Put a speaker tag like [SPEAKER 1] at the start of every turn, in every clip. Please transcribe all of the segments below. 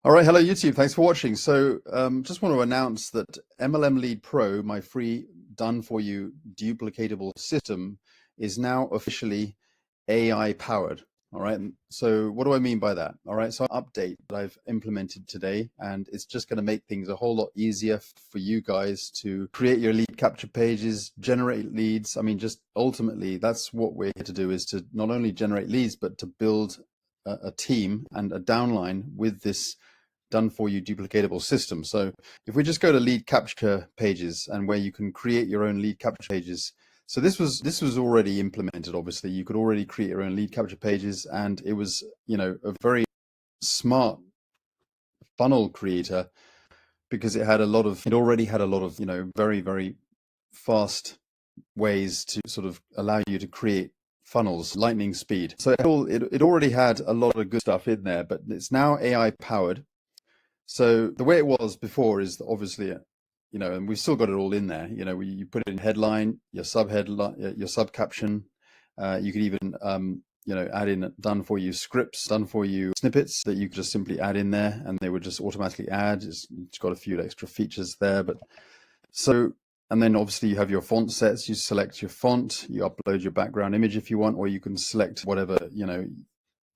[SPEAKER 1] All right, hello YouTube. Thanks for watching. Just want to announce that MLM Lead Pro, my free done-for-you duplicatable system, is now officially AI powered. All right. So what do I mean by that? All right. So update that I've implemented today, and it's just going to make things a whole lot easier for you guys to create your lead capture pages, generate leads. I mean, just ultimately, that's what we're here to do, is to not only generate leads, but to build a team and a downline with this done for you duplicatable system. So if we just go to lead capture pages, and where you can create your own lead capture pages. So this was already implemented. Obviously, you could already create your own lead capture pages, and it was, a very smart funnel creator, because it already had a lot of, very, very fast ways to sort of allow you to create funnels, lightning speed. So it already had a lot of good stuff in there, but it's now AI powered. So the way it was before is that obviously, and we've still got it all in there. You put it in headline, your subheadline, your sub caption. You could even, add in done for you scripts, done for you snippets that you could just simply add in there, and they would just automatically add. It's got a few extra features there, and then obviously you have your font sets. You select your font, you upload your background image if you want, or you can select whatever,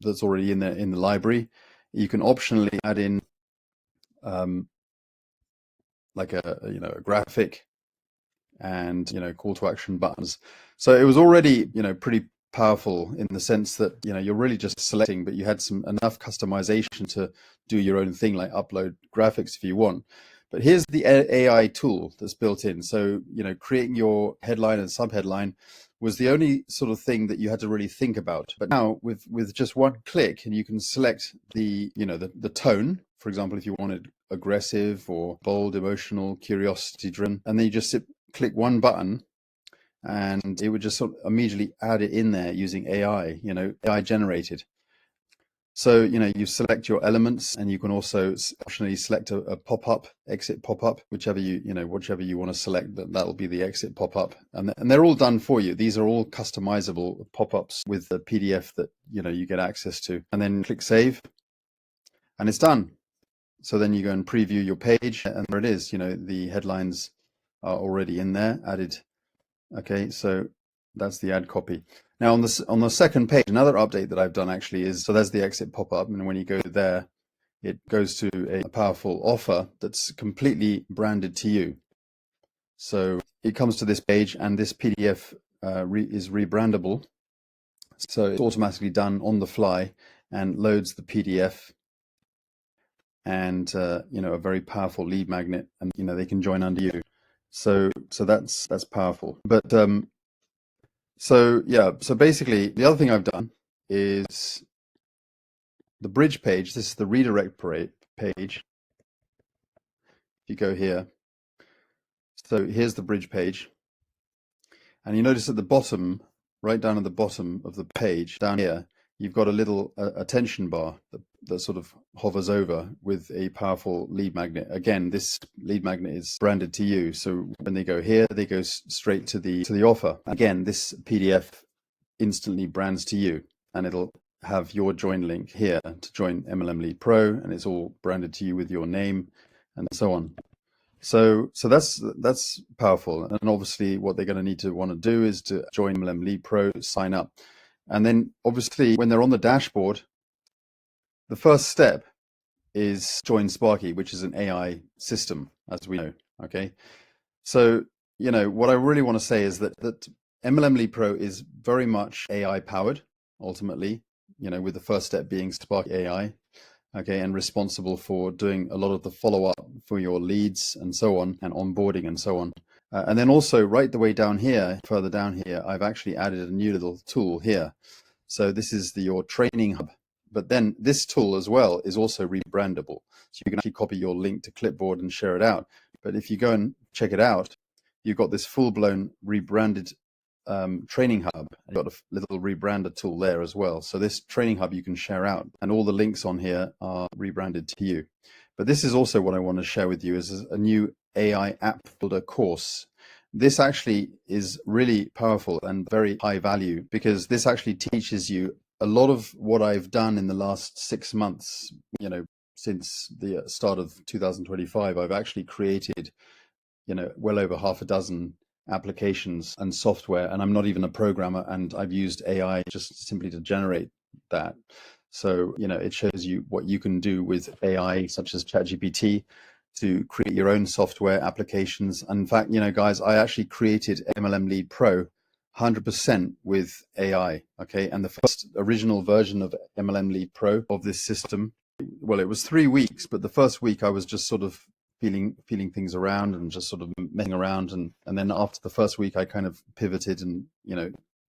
[SPEAKER 1] that's already in there in the library. You can optionally add in like a graphic, and call to action buttons. So it was already pretty powerful, in the sense that you're really just selecting, but you had enough customization to do your own thing, like upload graphics if you want. But here's the AI tool that's built in. So creating your headline and subheadline was the only sort of thing that you had to really think about. But now with just one click, and you can select the tone, for example, if you wanted aggressive or bold, emotional, curiosity driven, and then you just click one button, and it would just sort of immediately add it in there using AI, AI generated. So, you select your elements, and you can also optionally select a pop-up, exit pop-up, whichever you want to select, that'll be the exit pop-up. And they're all done for you. These are all customizable pop-ups with the PDF that, you get access to. And then click save, and it's done. So then you go and preview your page, and there it is. The headlines are already in there, added. Okay, so that's the ad copy. Now on the second page, another update that I've done actually is, so there's the exit pop-up, and when you go there, it goes to a powerful offer that's completely branded to you. So it comes to this page, and this PDF is rebrandable. So it's automatically done on the fly and loads the PDF, and a very powerful lead magnet, and they can join under you. So that's powerful. But so basically the other thing I've done is the bridge page. This is the redirect page. If you go here, so here's the bridge page, and you notice at the bottom, right down at the bottom of the page down here, you've got a little attention bar that sort of hovers over with a powerful lead magnet. Again, this lead magnet is branded to you, so when they go here, they go straight to the offer. Again, this PDF instantly brands to you, and it'll have your join link here to join MLM Lead Pro, and it's all branded to you with your name and so on. So that's powerful. And obviously what they're going to need to want to do is to join MLM Lead Pro, sign up. And then obviously when they're on the dashboard, the first step is join Sparky, which is an AI system, as we know. Okay. So, what I really want to say is that MLM Lead Pro is very much AI powered, ultimately, with the first step being Sparky AI. Okay, and responsible for doing a lot of the follow-up for your leads and so on, and onboarding and so on. And then also right the way down here, further down here, I've actually added a new little tool here. So this is your training hub. But then this tool as well is also rebrandable. So you can actually copy your link to clipboard and share it out. But if you go and check it out, you've got this full-blown rebranded training hub. You've got a little rebrander tool there as well. So this training hub you can share out, and all the links on here are rebranded to you. But this is also what I want to share with you, is a new AI app builder course. This actually is really powerful and very high value, because this actually teaches you a lot of what I've done in the last 6 months, since the start of 2025, I've actually created, well over half a dozen applications and software, and I'm not even a programmer, and I've used AI just simply to generate that. So, it shows you what you can do with AI, such as ChatGPT, to create your own software applications. And in fact, guys, I actually created MLM Lead Pro 100% with AI. Okay. And the first original version of MLM Lead Pro of this system, well, it was 3 weeks, but the first week I was just sort of feeling things around and just sort of messing around. And then after the first week, I kind of pivoted and,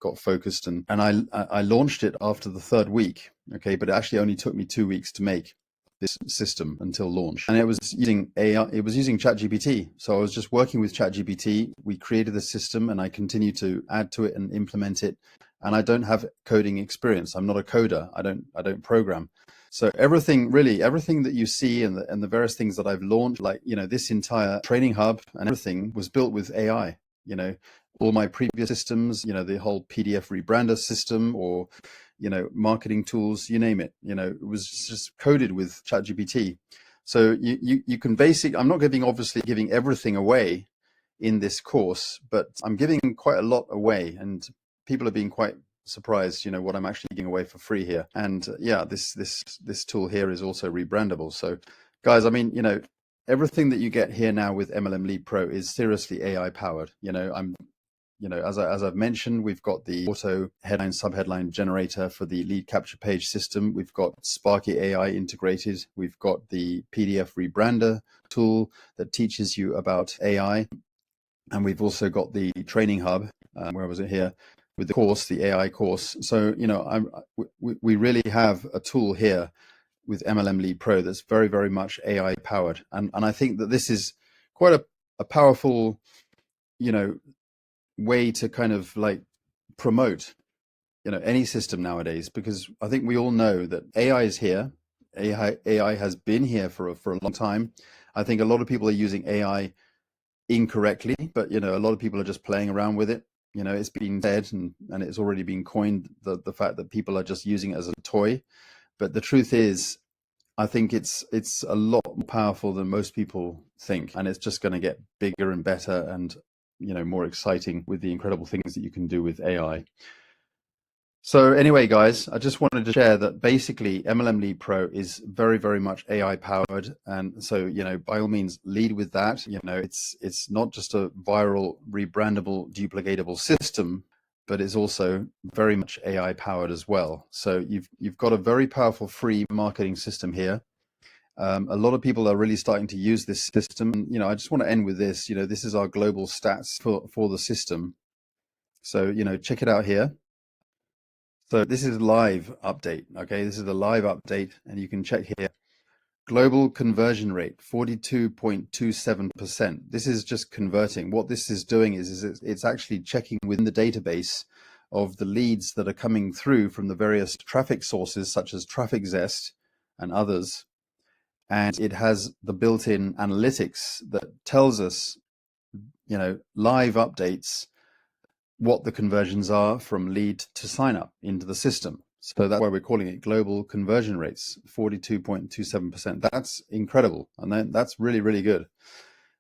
[SPEAKER 1] got focused, and I launched it after the third week. Okay. But it actually only took me 2 weeks to make this system until launch. And it was using AI, it was using ChatGPT. So I was just working with ChatGPT. We created the system and I continue to add to it and implement it. And I don't have coding experience. I'm not a coder. I don't program. So everything that you see and the various things that I've launched, like, this entire training hub and everything was built with AI. All my previous systems, the whole PDF rebrander system, or, marketing tools, you name it, it was just coded with ChatGPT. So you can I'm not obviously giving everything away in this course, but I'm giving quite a lot away, and people are being quite surprised, what I'm actually giving away for free here. And yeah, this tool here is also rebrandable. So guys, I mean, everything that you get here now with MLM Lead Pro is seriously AI powered. As I've mentioned, we've got the auto headline subheadline generator for the lead capture page system. We've got Sparky AI integrated. We've got the PDF rebrander tool that teaches you about AI. And we've also got the training hub, where was it here, with the course, the AI course. So, we really have a tool here with MLM Lead Pro that's very, very much AI powered. And I think that this is quite a powerful, way to kind of like promote, any system nowadays, because I think we all know that AI is here. AI has been here for a long time. I think a lot of people are using AI incorrectly, but a lot of people are just playing around with it. It's been said, and it's already been coined, the fact that people are just using it as a toy. But the truth is, I think it's a lot more powerful than most people think, and it's just going to get bigger and better and more exciting with the incredible things that you can do with AI. So anyway, guys, I just wanted to share that basically MLM Lead Pro is very, very much AI powered. And so, by all means, lead with that. It's not just a viral, rebrandable, duplicatable system, but it's also very much AI powered as well. So you've got a very powerful free marketing system here. A lot of people are really starting to use this system. I just want to end with this. This is our global stats for the system. So, check it out here. So this is live update. Okay, this is the live update, and you can check here. Global conversion rate, 42.27%. This is just converting. What this is doing is it's actually checking within the database of the leads that are coming through from the various traffic sources, such as Traffic Zest and others. And it has the built-in analytics that tells us, live updates, what the conversions are from lead to sign up into the system. So that's why we're calling it global conversion rates, 42.27%. That's incredible. And that's really, really good.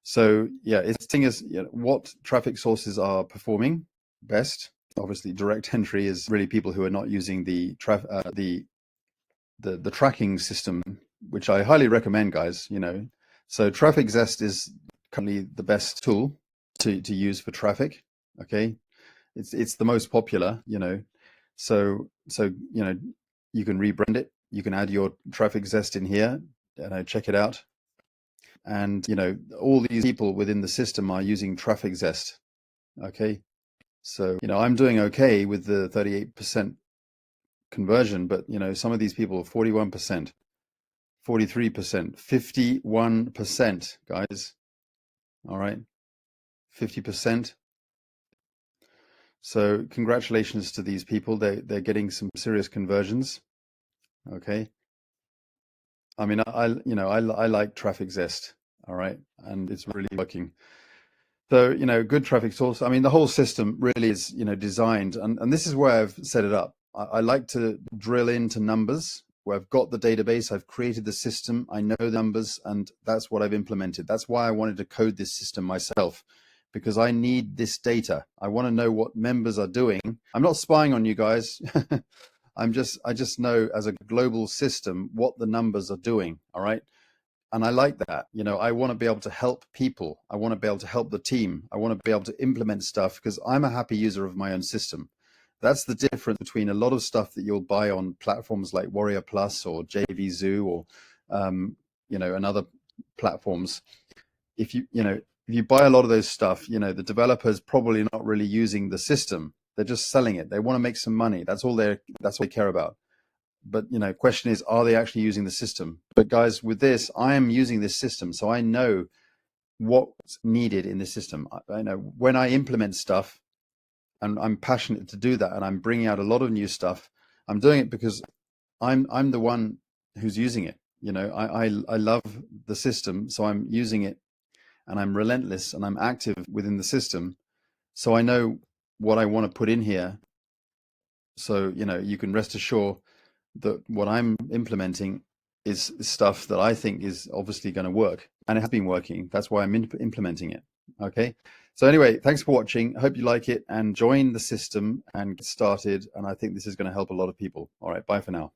[SPEAKER 1] So yeah, it's telling us what traffic sources are performing best. Obviously, direct entry is really people who are not using the tracking system, which I highly recommend, guys. So Traffic Zest is currently the best tool to use for traffic. Okay, it's the most popular. So you can rebrand it. You can add your Traffic Zest in here, and check it out. And all these people within the system are using Traffic Zest. Okay, so I'm doing okay with the 38% conversion, but some of these people, 41%, 43%, 51%, guys. All right, 50%. So congratulations to these people. They're getting some serious conversions. Okay. I mean, I like Traffic Zest. All right, and it's really working. So good traffic source. I mean, the whole system really is designed, and this is where I've set it up. I like to drill into numbers where I've got the database, I've created the system, I know the numbers, and that's what I've implemented. That's why I wanted to code this system myself, because I need this data. I want to know what members are doing. I'm not spying on you guys. I just know as a global system what the numbers are doing. All right. And I like that. I want to be able to help people. I want to be able to help the team. I want to be able to implement stuff because I'm a happy user of my own system. That's the difference between a lot of stuff that you'll buy on platforms like Warrior Plus or JVZoo or, and other platforms. If you buy a lot of those stuff, the developer's probably not really using the system. They're just selling it. They want to make some money. That's all they care about. But question is, are they actually using the system? But guys, with this, I am using this system, so I know what's needed in the system. I know when I implement stuff, and I'm passionate to do that, and I'm bringing out a lot of new stuff. I'm doing it because I'm the one who's using it. I love the system, so I'm using it, and I'm relentless, and I'm active within the system, so I know what I want to put in here. So you can rest assured that what I'm implementing is stuff that I think is obviously going to work, and it has been working. That's why I'm implementing it. Okay. So anyway, thanks for watching. I hope you like it and join the system and get started. And I think this is going to help a lot of people. All right. Bye for now.